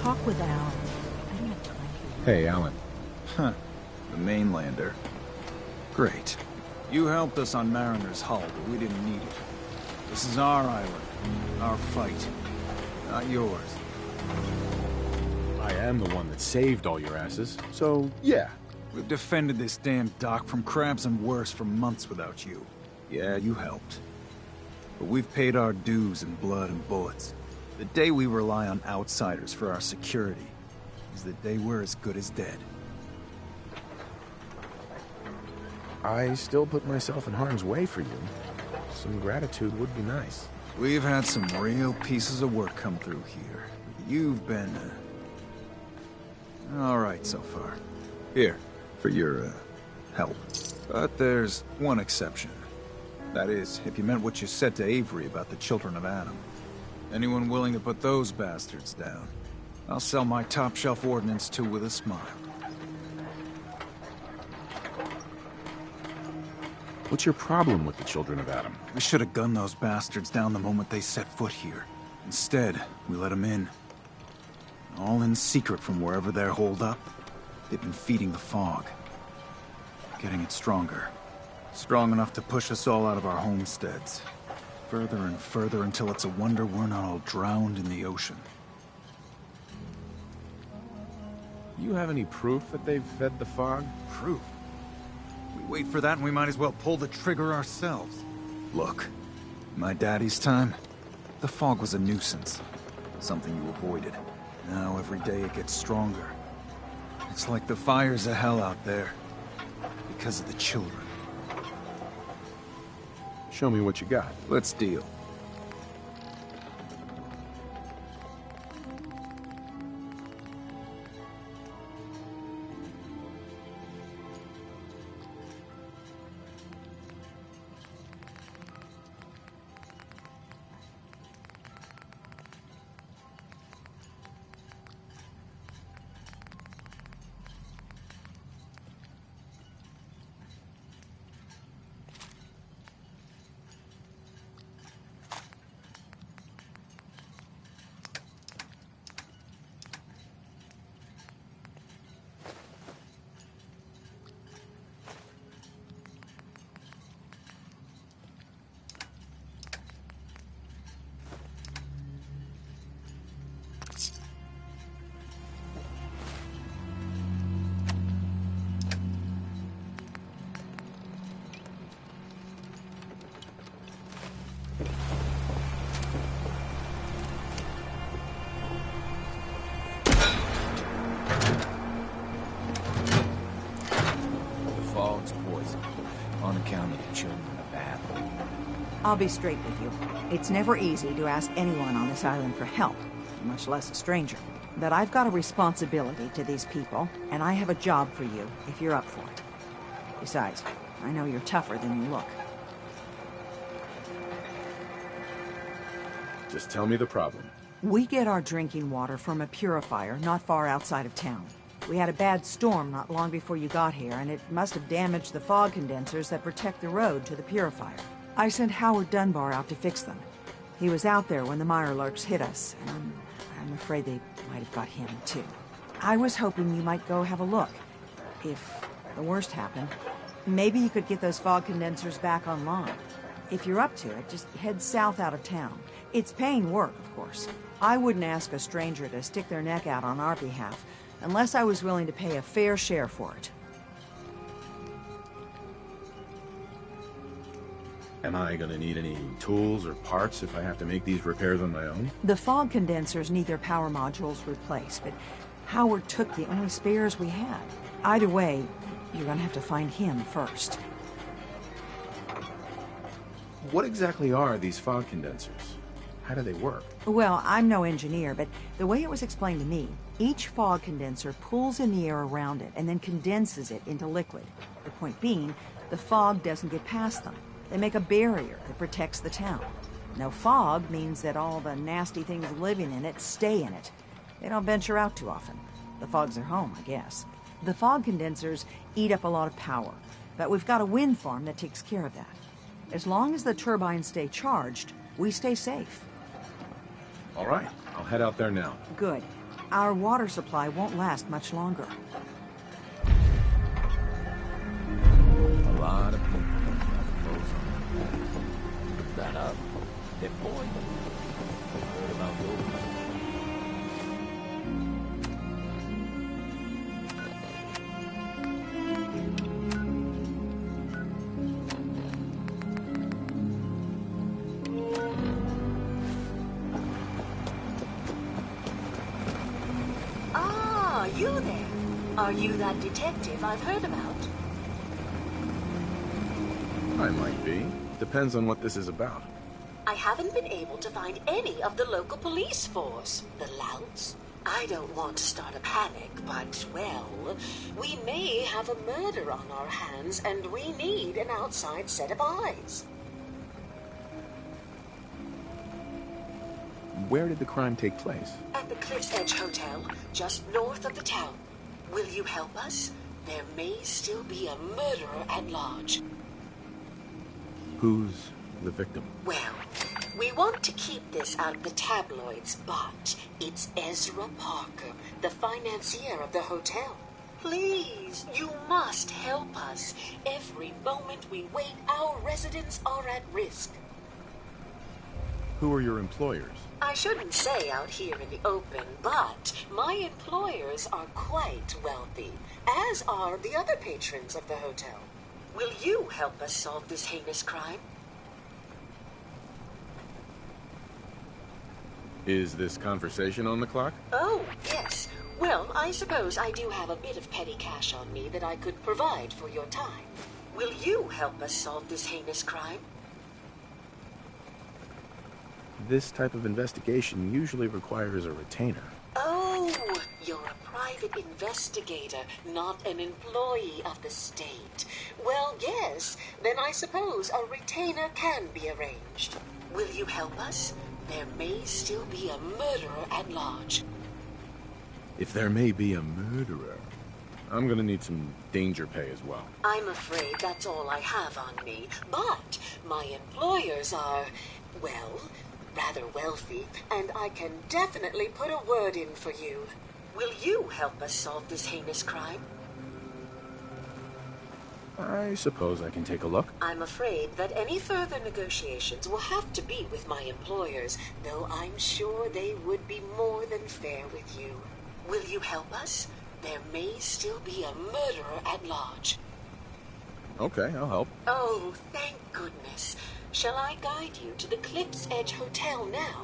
talk with Al. I don't have time for you. Hey, Alan. Huh. The mainlander. Great. You helped us on Mariner's hull, but we didn't need it. This is our island. Our fight. Not yours. I am the one that saved all your asses, so yeah. We've defended this damn dock from crabs and worse for months without you. Yeah, you helped. But we've paid our dues in blood and bullets. The day we rely on outsiders for our security is the day we're as good as dead. I still put myself in harm's way for you. Some gratitude would be nice. We've had some real pieces of work come through here. You've been, all right so far. Here, for your, help. But there's one exception. That is, if you meant what you said to Avery about the children of Adam. Anyone willing to put those bastards down, I'll sell my top-shelf ordnance to with a smile. What's your problem with the children of Adam? We should have gunned those bastards down the moment they set foot here. Instead, we let them in. All in secret from wherever they're holed up. They've been feeding the fog. Getting it stronger. Strong enough to push us all out of our homesteads. Further and further until it's a wonder we're not all drowned in the ocean. You have any proof that they've fed the fog? Proof? We wait for that and we might as well pull the trigger ourselves. Look, my daddy's time, the fog was a nuisance. Something you avoided. Now every day it gets stronger. It's like the fires of hell out there. Because of the children. Show me what you got. Let's deal. I'll be straight with you. It's never easy to ask anyone on this island for help, much less a stranger. But I've got a responsibility to these people, and I have a job for you if you're up for it. Besides, I know you're tougher than you look. Just tell me the problem. We get our drinking water from a purifier not far outside of town. We had a bad storm not long before you got here, and it must have damaged the fog condensers that protect the road to the purifier. I sent Howard Dunbar out to fix them. He was out there when the Mirelurks hit us, and I'm afraid they might have got him, too. I was hoping you might go have a look. If the worst happened, maybe you could get those fog condensers back online. If you're up to it, just head south out of town. It's paying work, of course. I wouldn't ask a stranger to stick their neck out on our behalf, unless I was willing to pay a fair share for it. Am I gonna need any tools or parts if I have to make these repairs on my own? The fog condensers need their power modules replaced, but Howard took the only spares we had. Either way, you're gonna have to find him first. What exactly are these fog condensers? How do they work? Well, I'm no engineer, but the way it was explained to me, each fog condenser pulls in the air around it and then condenses it into liquid. The point being, the fog doesn't get past them. They make a barrier that protects the town. No fog means that all the nasty things living in it stay in it. They don't venture out too often. The fog's their home, I guess. The fog condensers eat up a lot of power, but we've got a wind farm that takes care of that. As long as the turbines stay charged, we stay safe. All right, I'll head out there now. Good. Our water supply won't last much longer. A lot of people have clothes on. Look that up. They're boy. Heard about those. You there? Are you that detective I've heard about? I might be. Depends on what this is about. I haven't been able to find any of the local police force. The louts? I don't want to start a panic, but, well, we may have a murder on our hands, and we need an outside set of eyes. Where did the crime take place? At the Cliff's Edge Hotel, just north of the town. Will you help us? There may still be a murderer at large. Who's the victim? Well, we want to keep this out of the tabloids, but it's Ezra Parker, the financier of the hotel. Please, you must help us. Every moment we wait, our residents are at risk. Who are your employers? I shouldn't say out here in the open, but my employers are quite wealthy, as are the other patrons of the hotel. Will you help us solve this heinous crime? Is this conversation on the clock? Oh, yes. Well, I suppose I do have a bit of petty cash on me that I could provide for your time. Will you help us solve this heinous crime? This type of investigation usually requires a retainer. Oh, you're a private investigator, not an employee of the state. Well, yes, then I suppose a retainer can be arranged. Will you help us? There may still be a murderer at large. If there may be a murderer, I'm gonna need some danger pay as well. I'm afraid that's all I have on me, but my employers are, well, rather wealthy, and I can definitely put a word in for you. Will you help us solve this heinous crime? I suppose I can take a look. I'm afraid that any further negotiations will have to be with my employers, though I'm sure they would be more than fair with you. Will you help us? There may still be a murderer at large. Okay, I'll help. Oh, thank goodness. Shall I guide you to the Cliff's Edge Hotel now?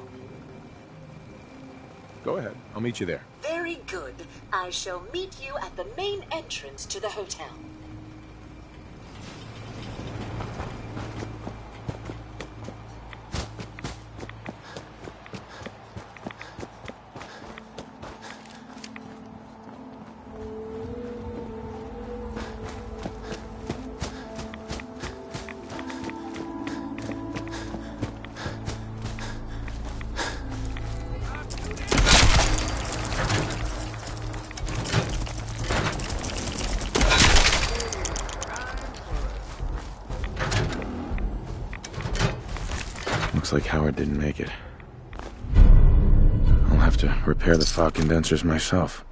Go ahead. I'll meet you there. Very good. I shall meet you at the main entrance to the hotel. Looks like Howard didn't make it. I'll have to repair the fog condensers myself.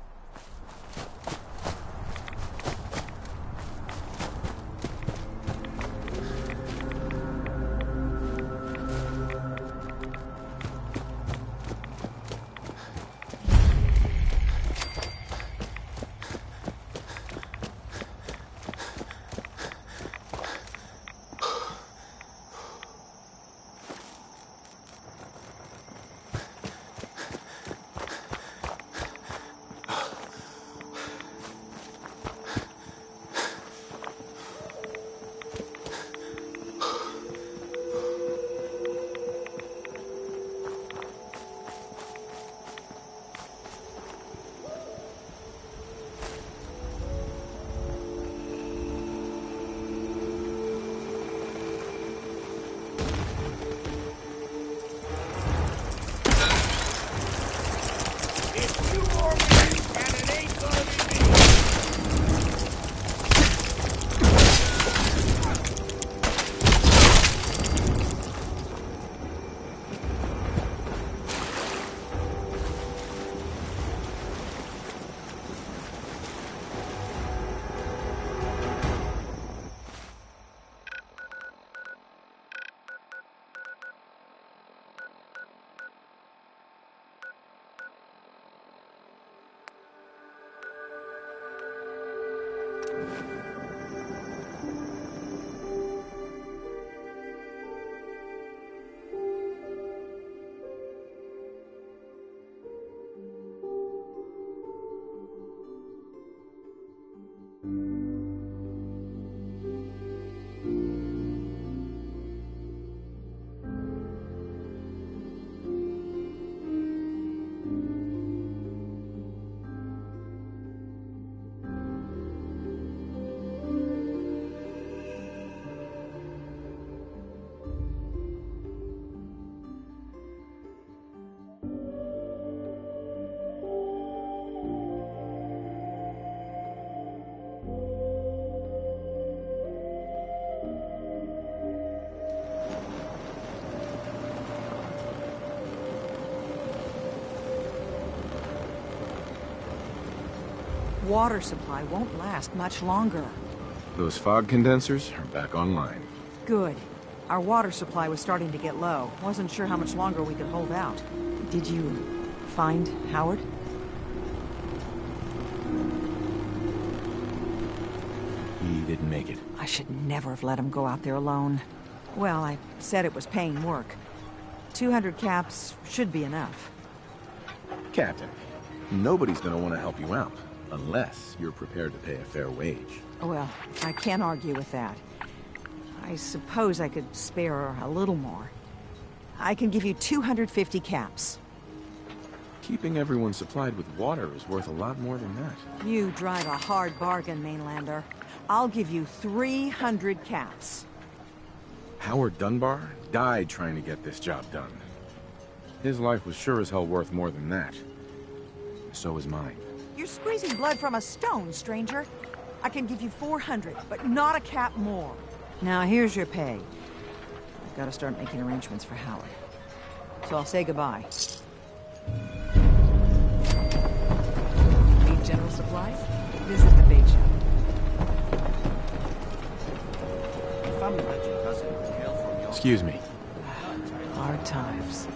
water supply won't last much longer. Those fog condensers are back online. Good. Our water supply was starting to get low. Wasn't sure how much longer we could hold out. Did you find Howard? He didn't make it. I should never have let him go out there alone. Well, I said it was paying work. 200 caps should be enough. Captain, nobody's gonna want to help you out, unless you're prepared to pay a fair wage. Well, I can't argue with that. I suppose I could spare a little more. I can give you 250 caps. Keeping everyone supplied with water is worth a lot more than that. You drive a hard bargain, Mainlander. I'll give you 300 caps. Howard Dunbar died trying to get this job done. His life was sure as hell worth more than that. So is mine. You're squeezing blood from a stone, stranger. I can give you 400, but not a cap more. Now, here's your pay. I've got to start making arrangements for Howard. So I'll say goodbye. Need general supplies? Visit the bait shop. Excuse me. Hard times.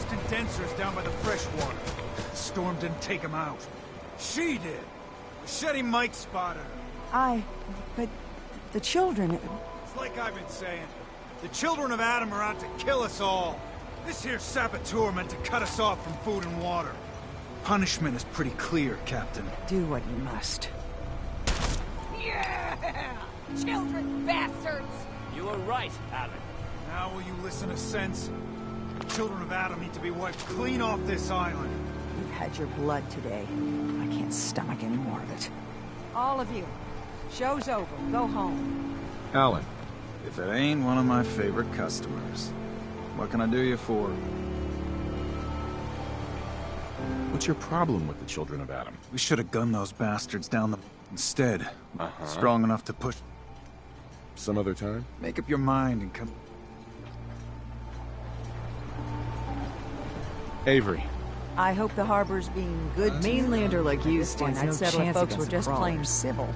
Condensers down by the freshwater. The storm didn't take him out. She did. Machete Mike spotted her. But the children... It's like I've been saying. The children of Adam are out to kill us all. This here saboteur meant to cut us off from food and water. Punishment is pretty clear, Captain. Do what you must. Yeah! Children bastards! You were right, Alan. Now will you listen to sense? The children of Adam need to be wiped clean off this island. You've had your blood today. I can't stomach any more of it. All of you. Show's over. Go home. Alan, If it ain't one of my favorite customers, what can I do you for? what's your problem with the children of Adam? We should have gunned those bastards down the... Instead, strong enough to push... Some other time? Make up your mind and come... Avery. I hope the harbor's being good. Mainlander like Houston, I'd settle if folks were just plain civil.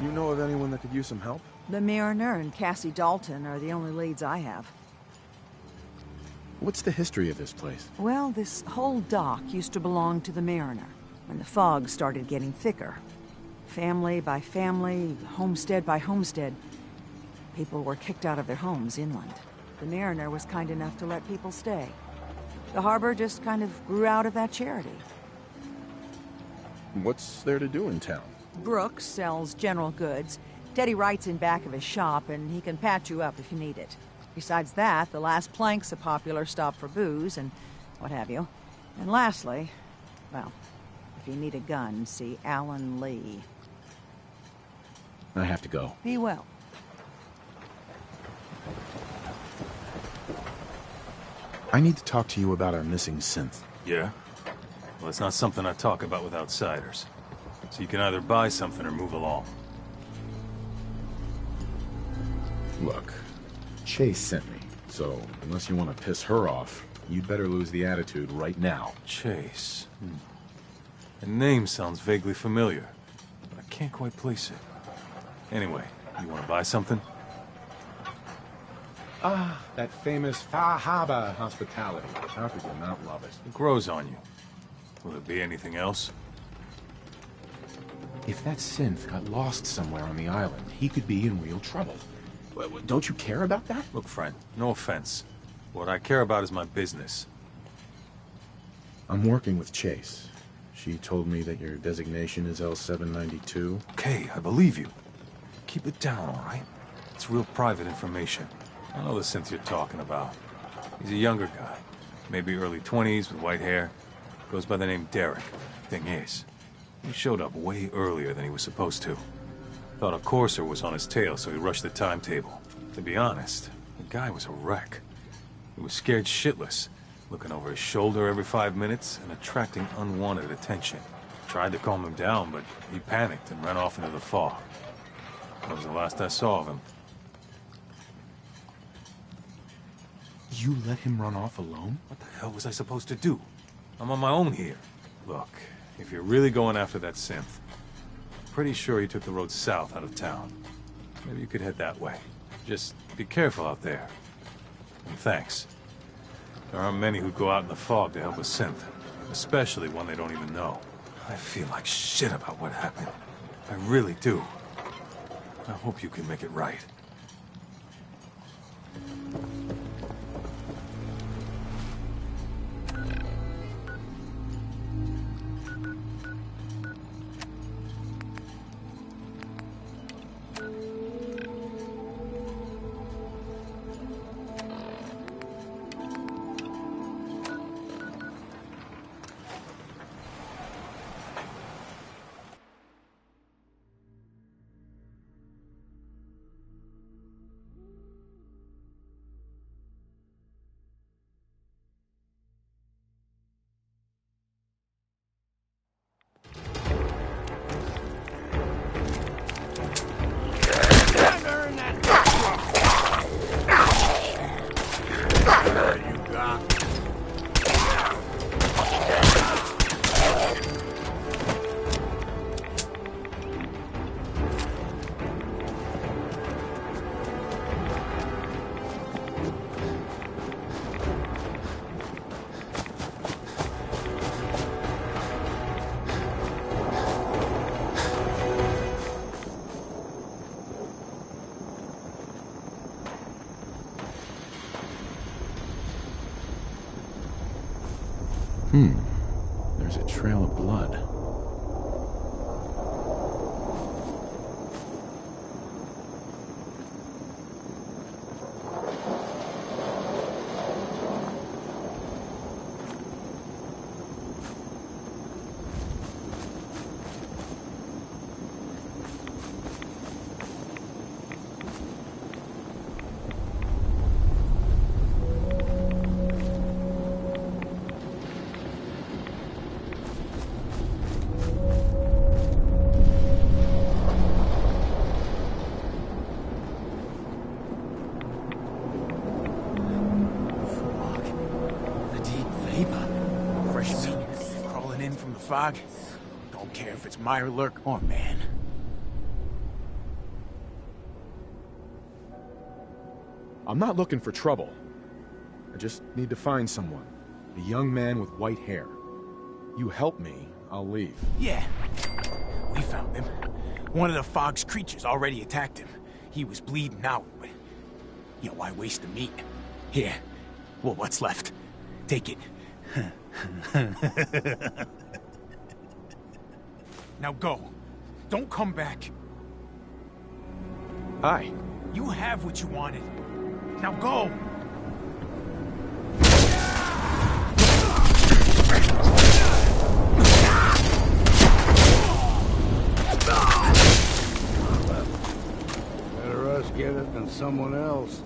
You know of anyone that could use some help? The Mariner and Cassie Dalton are the only leads I have. What's the history of this place? Well, this whole dock used to belong to the Mariner, when the fog started getting thicker. Family by family, homestead by homestead, people were kicked out of their homes inland. The Mariner was kind enough to let people stay. The harbor just kind of grew out of that charity. What's there to do in town? Brooks sells general goods. Teddy Wright's in back of his shop, and he can patch you up if you need it. Besides that, the Last Plank's a popular stop for booze and what have you. And lastly, well, if you need a gun, see Alan Lee. I have to go. Be well. I need to talk to you about our missing synth. Yeah? Well, it's not something I talk about with outsiders. So you can either buy something or move along. Look, Chase sent me, so unless you want to piss her off, you'd better lose the attitude right now. Chase. The name sounds vaguely familiar, but I can't quite place it. Anyway, you want to buy something? Ah, that famous Far Harbor hospitality. How could you not love it? It grows on you. Will there be anything else? If that synth got lost somewhere on the island, he could be in real trouble. Don't you care about that? Look, friend, no offense. What I care about is my business. I'm working with Chase. She told me that your designation is L792. Okay, I believe you. Keep it down, all right? It's real private information. I know the synth you're talking about. He's a younger guy. Maybe early 20s with white hair. Goes by the name Derek. Thing is, he showed up way earlier than he was supposed to. Thought a courser was on his tail, so he rushed the timetable. To be honest, the guy was a wreck. He was scared shitless, looking over his shoulder every 5 minutes and attracting unwanted attention. Tried to calm him down, but he panicked and ran off into the fog. That was the last I saw of him. You let him run off alone? What the hell was I supposed to do? I'm on my own here. Look, if you're really going after that synth, pretty sure he took the road south out of town. Maybe you could head that way. Just be careful out there. And thanks. There aren't many who go out in the fog to help a synth, especially one they don't even know. I feel like shit about what happened. I really do. I hope you can make it right. There's a trail of blood. fog. Don't care if it's Meyer Lurk or man. I'm not looking for trouble. I just need to find someone. A young man with white hair. You help me, I'll leave. Yeah. We found him. One of the fog's creatures already attacked him. He was bleeding out, but... You know, why waste the meat? Here. Well, what's left? Take it. Now go. Don't come back. Hi. You have what you wanted. Now go! Better us get it than someone else.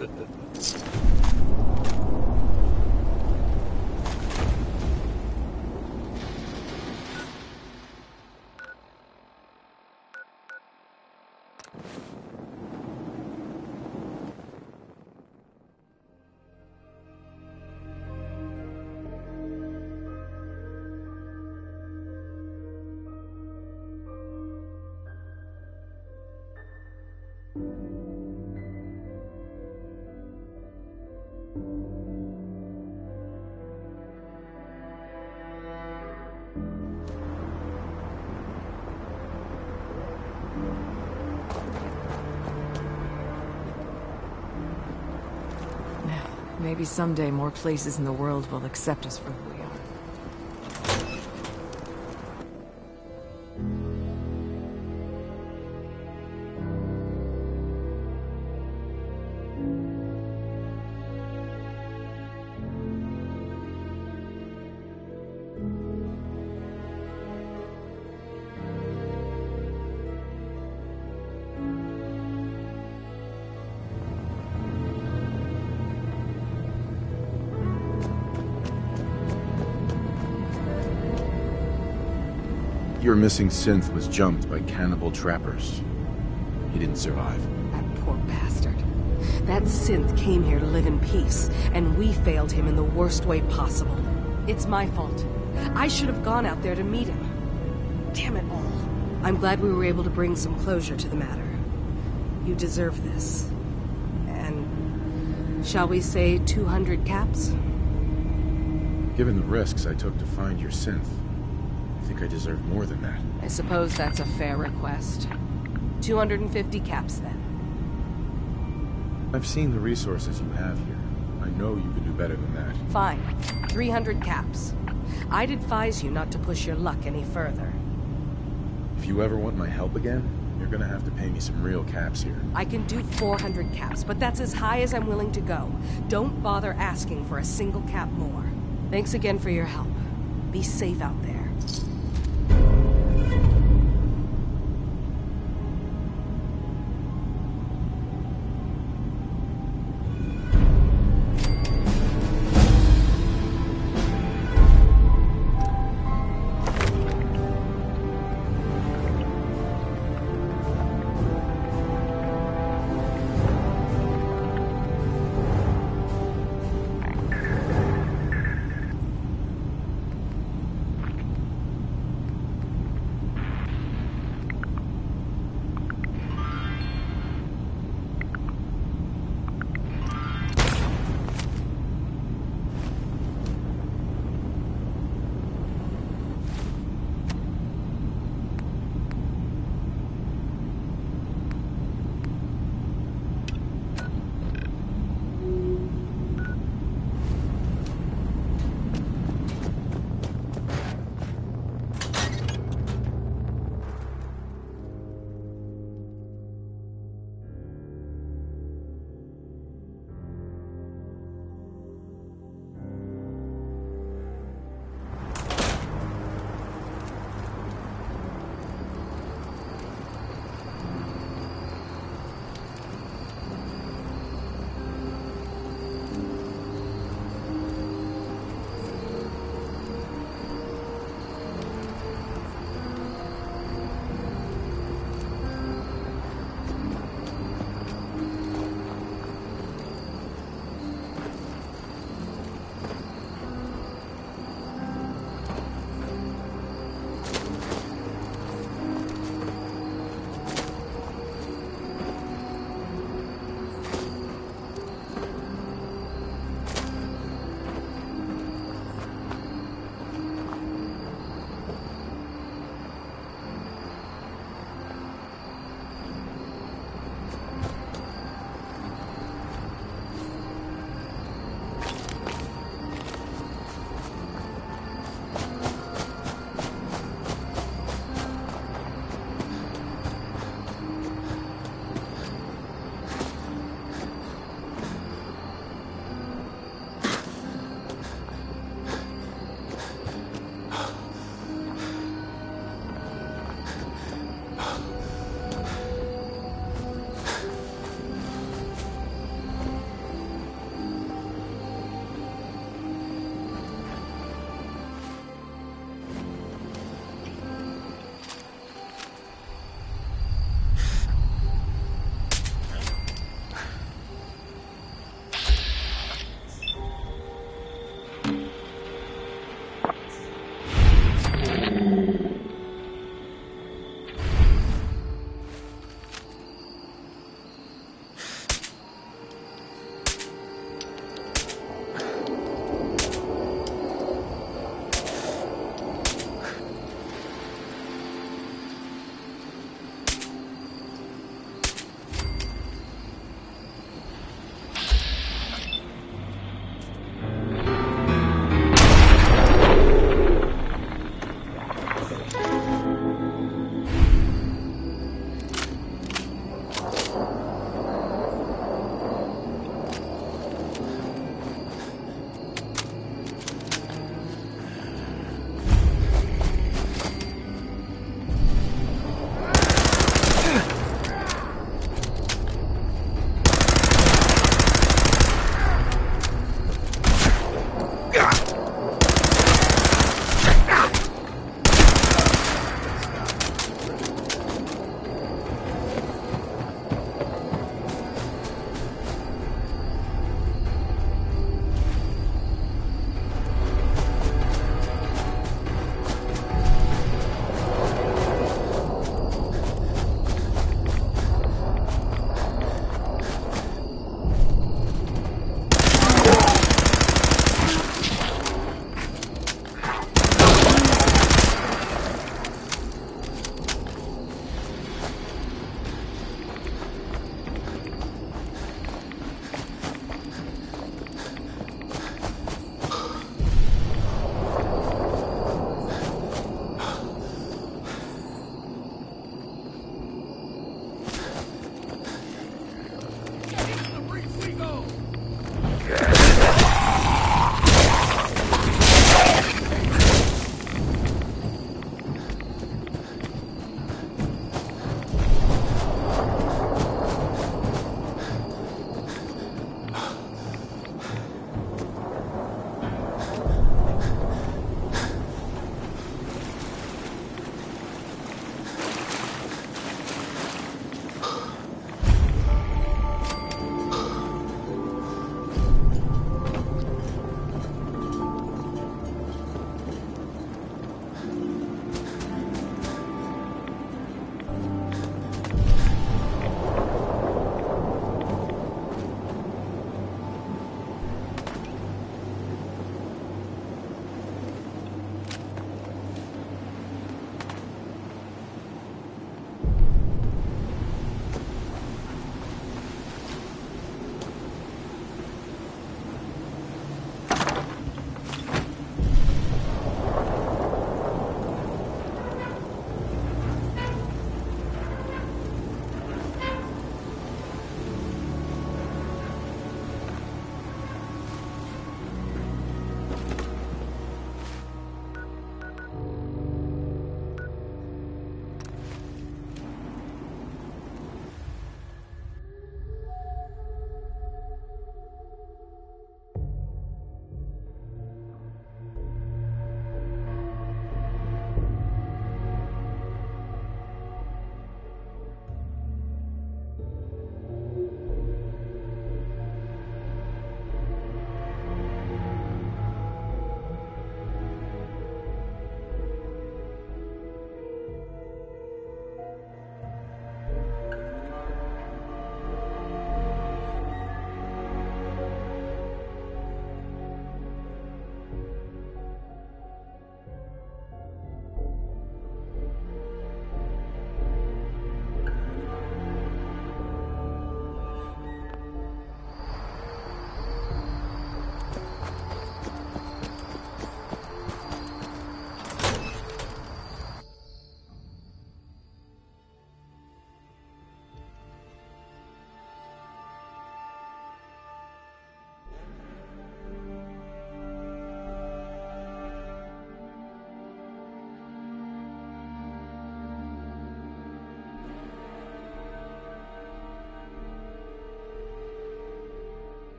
Maybe someday more places in the world will accept us for who we are. Your missing synth was jumped by cannibal trappers. He didn't survive. That poor bastard. That synth came here to live in peace, and we failed him in the worst way possible. It's my fault. I should have gone out there to meet him. Damn it all. I'm glad we were able to bring some closure to the matter. You deserve this. And... shall we say 200 caps? Given the risks I took to find your synth, I think I deserve more than that. I suppose that's a fair request. 250 caps, then. I've seen the resources you have here. I know you can do better than that. Fine. 300 caps. I'd advise you not to push your luck any further. If you ever want my help again, you're gonna have to pay me some real caps here. I can do 400 caps, but that's as high as I'm willing to go. Don't bother asking for a single cap more. Thanks again for your help. Be safe out there.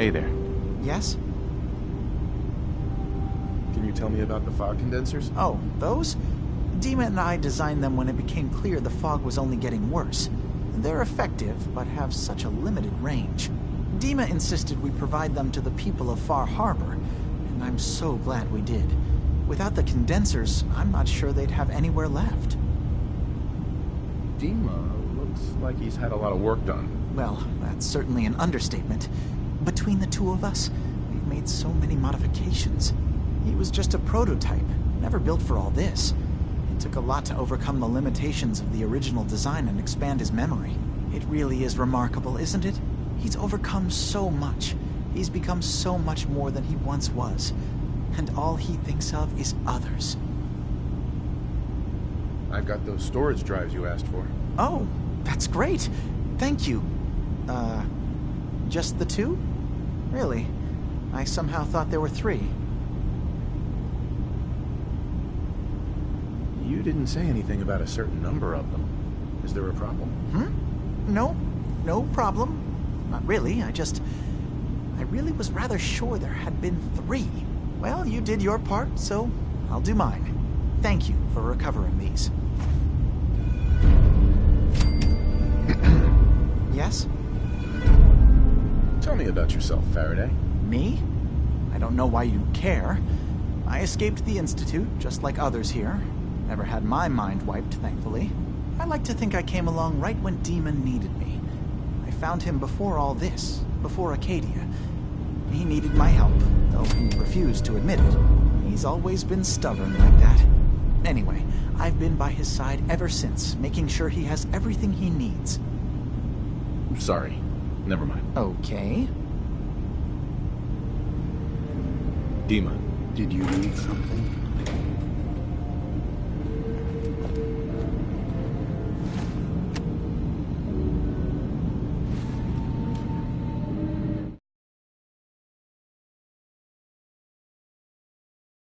Hey there. Yes? Can you tell me about the fog condensers? Oh, those? Dima and I designed them when it became clear the fog was only getting worse. They're effective, but have such a limited range. Dima insisted we provide them to the people of Far Harbor, and I'm so glad we did. Without the condensers, I'm not sure they'd have anywhere left. Dima looks like he's had a lot of work done. Well, that's certainly an understatement. Between the two of us, we've made so many modifications. He was just a prototype, never built for all this. It took a lot to overcome the limitations of the original design and expand his memory. It really is remarkable, isn't it? He's overcome so much. He's become so much more than he once was. And all he thinks of is others. I've got those storage drives you asked for. Oh, that's great. Thank you. Just the two? Really? I somehow thought there were 3. You didn't say anything about a certain number of them. Is there a problem? No problem. Not really, I really was rather sure there had been 3. Well, you did your part, so I'll do mine. Thank you for recovering these. Yes? Tell me about yourself, Faraday. Me? I don't know why you care. I escaped the Institute, just like others here. Never had my mind wiped, thankfully. I like to think I came along right when Demon needed me. I found him before all this, before Acadia. He needed my help, though he refused to admit it. He's always been stubborn like that. Anyway, I've been by his side ever since, making sure he has everything he needs. Sorry. Never mind. Okay. Dima. Did you need something?